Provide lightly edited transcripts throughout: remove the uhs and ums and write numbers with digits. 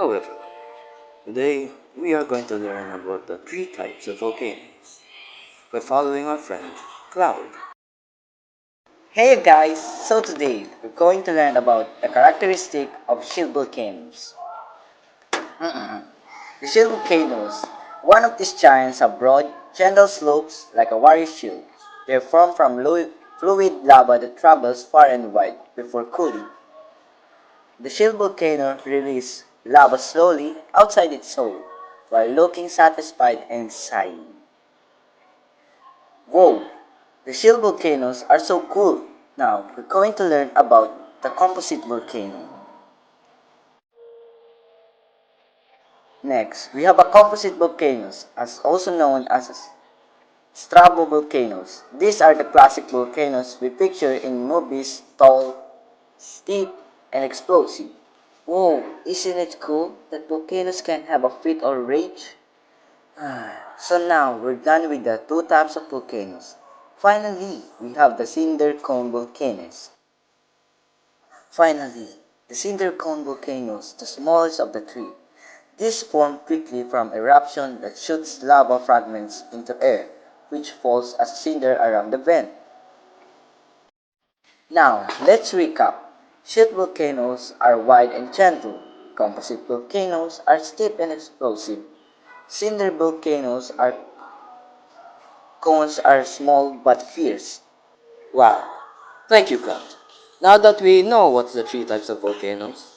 However, today we are going to learn about the three types of volcanoes by following our friend Cloud. Hey guys, so today we're going to learn about the characteristic of shield volcanoes. The shield volcanoes, one of these giants have broad, gentle slopes like a warrior shield. They form from fluid lava that travels far and wide before cooling. The shield volcano releases lava slowly outside its hole while looking satisfied and sighing. Whoa, the shield volcanoes are so cool. Now, we're going to learn about the composite volcano. Next, we have a composite volcanoes, as also known as stratovolcanoes. These are the classic volcanoes we picture in movies, tall, steep, and explosive. Whoa, isn't it cool that volcanoes can have a fit or rage? So now we're done with the two types of volcanoes. Finally, we have the cinder cone volcanoes. Finally, the cinder cone volcanoes, the smallest of the three. These form quickly from eruption that shoots lava fragments into air, which falls as cinder around the vent. Now, let's recap. Sheet volcanoes are wide and gentle. Composite volcanoes are steep and explosive. Cinder volcanoes are cones are small but fierce. Wow, thank you, Cloud. Now that we know what's the three types of volcanoes,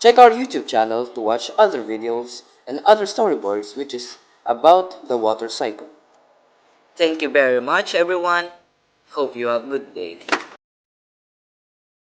check our YouTube channel to watch other videos and other storyboards which is about the water cycle. Thank you very much everyone. Hope you have a good day.